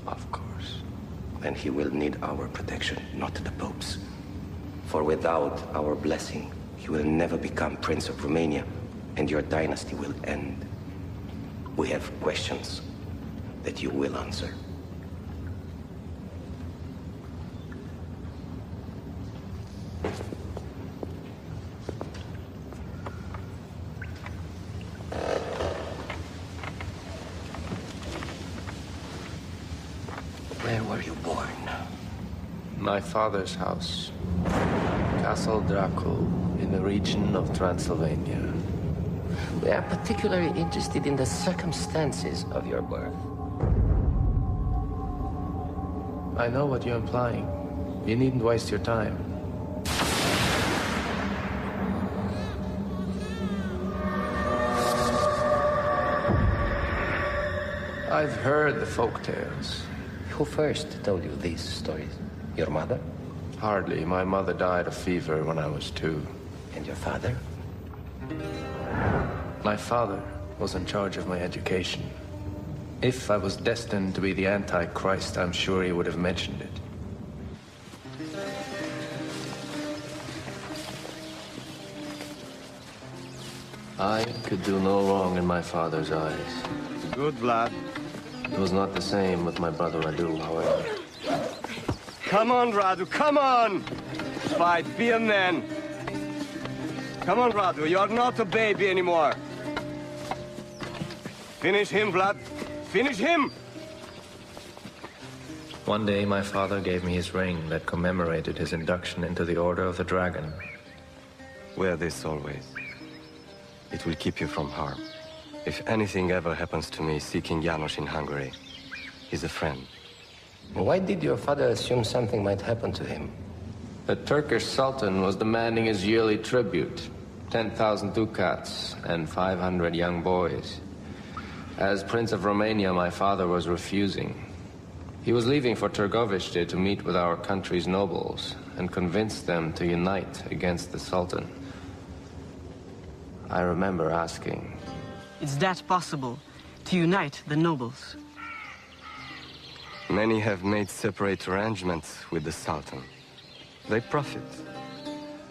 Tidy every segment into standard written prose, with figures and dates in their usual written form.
Of course. Then he will need our protection, not the Pope's. For without our blessing, he will never become Prince of Romania, and your dynasty will end. We have questions that you will answer. Where were you born? My father's house. Castle Dracul, in the region of Transylvania. We are particularly interested in the circumstances of your birth. I know what you're implying. You needn't waste your time. I've heard the folk tales. Who first told you these stories? Your mother? Hardly. My mother died of fever when I was 2. And your father? My father was in charge of my education. If I was destined to be the Antichrist, I'm sure he would have mentioned it. I could do no wrong in my father's eyes. Good, Vlad. It was not the same with my brother Radu, however. Come on, Radu, come on! Fight, be a man. Come on, Radu, you are not a baby anymore. Finish him, Vlad. Finish him! One day, my father gave me his ring that commemorated his induction into the Order of the Dragon. Wear this always. It will keep you from harm. If anything ever happens to me seeking János in Hungary, he's a friend. Why did your father assume something might happen to him? The Turkish Sultan was demanding his yearly tribute, 10,000 ducats and 500 young boys. As Prince of Romania, my father was refusing. He was leaving for Târgoviște to meet with our country's nobles and convince them to unite against the Sultan. I remember asking, Is that possible, to unite the nobles? Many have made separate arrangements with the Sultan. They profit.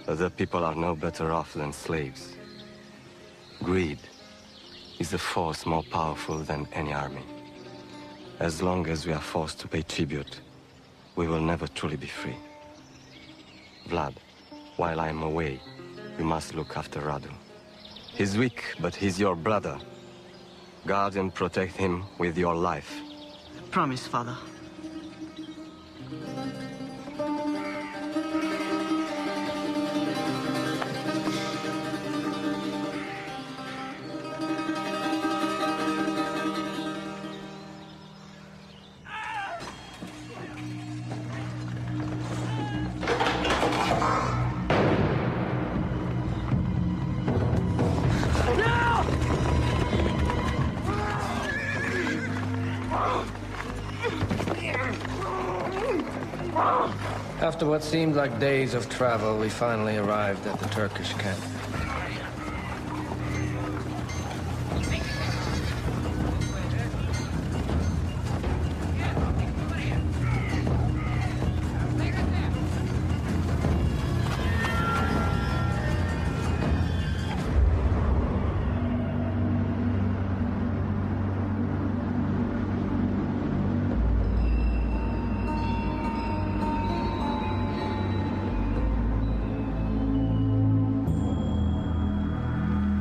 Other people are no better off than slaves. Greed is a force more powerful than any army. As long as we are forced to pay tribute, we will never truly be free. Vlad, while I am away, you must look after Radu. He's weak, but he's your brother. Guard and protect him with your life. Promise, Father. After what seemed like days of travel, we finally arrived at the Turkish camp.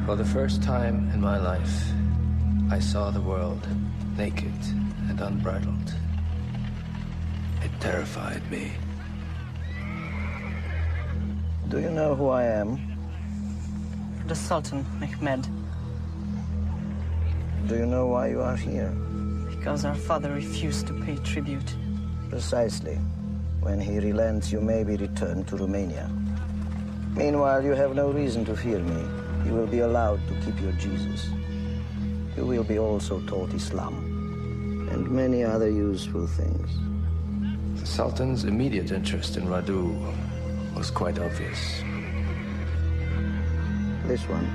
For the first time in my life, I saw the world naked and unbridled. It terrified me. Do you know who I am? The Sultan, Mehmed. Do you know why you are here? Because our father refused to pay tribute. Precisely. When he relents, you may be returned to Romania. Meanwhile, you have no reason to fear me. You will be allowed to keep your Jesus. You will be also taught Islam and many other useful things. The Sultan's immediate interest in Radu was quite obvious. This one.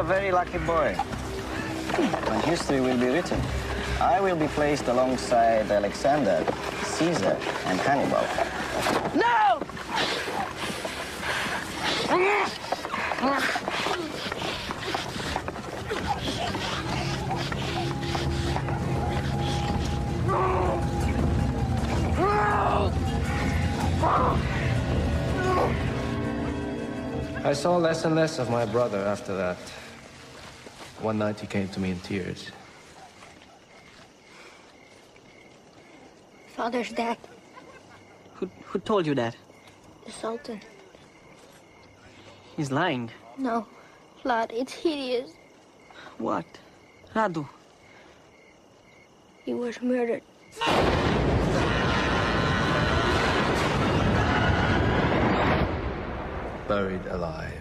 very lucky boy. When history will be written, I will be placed alongside Alexander, Caesar, and Hannibal. No! I saw less and less of my brother after that. One night he came to me in tears. Father's dead. Who told you that? The Sultan. He's lying. No, Vlad, it's hideous. What? Radu. He was murdered. Buried alive.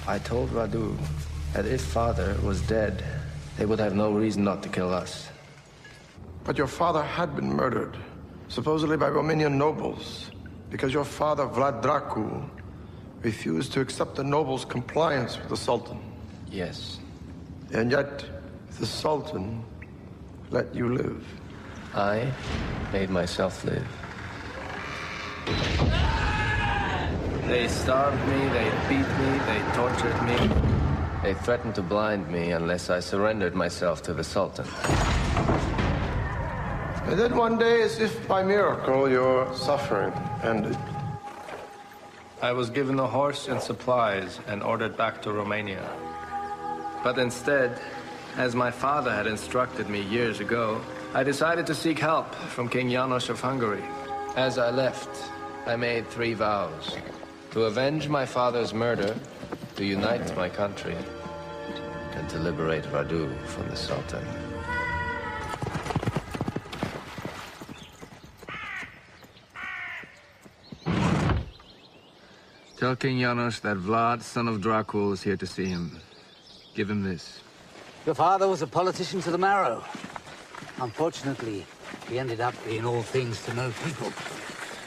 I told Radu that if father was dead, they would have no reason not to kill us. But your father had been murdered, supposedly by Romanian nobles, because your father, Vlad Dracu, refused to accept the nobles' compliance with the Sultan. Yes. And yet, the Sultan let you live. I made myself live. They starved me, they beat me, they tortured me. They threatened to blind me unless I surrendered myself to the Sultan. And then one day, as if by miracle, your suffering ended. I was given a horse and supplies and ordered back to Romania. But instead, as my father had instructed me years ago, I decided to seek help from King János of Hungary. As I left, I made 3 vows. To avenge my father's murder, to unite my country, and to liberate Radu from the Sultan. Tell King János that Vlad, son of Dracul, is here to see him. Give him this. Your father was a politician to the marrow. Unfortunately, he ended up being all things to no people.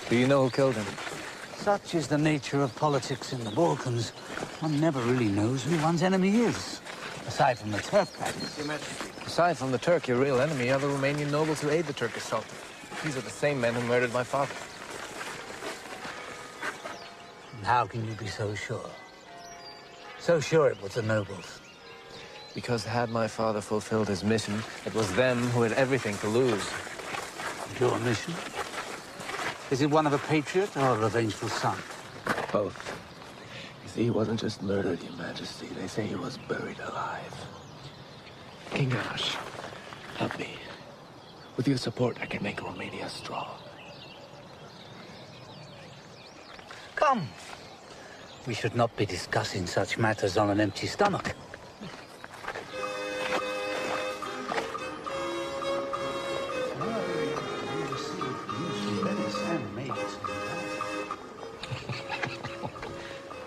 Do you know who killed him? Such is the nature of politics in the Balkans. One never really knows who one's enemy is. Aside from the Turk, that is. Your Majesty. Aside from the Turk, your real enemy are the Romanian nobles who aid the Turkish Sultan. These are the same men who murdered my father. And how can you be so sure? So sure it was the nobles. Because had my father fulfilled his mission, it was them who had everything to lose. Your mission? Is it one of a patriot or a revengeful son? Both. You see, he wasn't just murdered, Your Majesty. They say he was buried alive. King János, help me. With your support, I can make Romania strong. Come. We should not be discussing such matters on an empty stomach.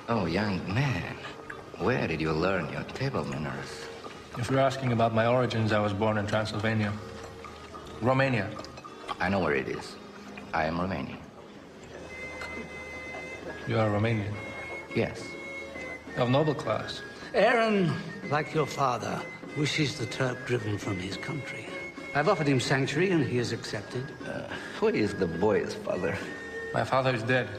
Oh, young man. Where did you learn your table manners? If you're asking about my origins, I was born in Transylvania. Romania. I know where it is. I am Romanian. You are Romanian? Yes. Of noble class. Aaron, like your father, wishes the Turk driven from his country. I've offered him sanctuary and he has accepted. Who is the boy's father? My father is dead.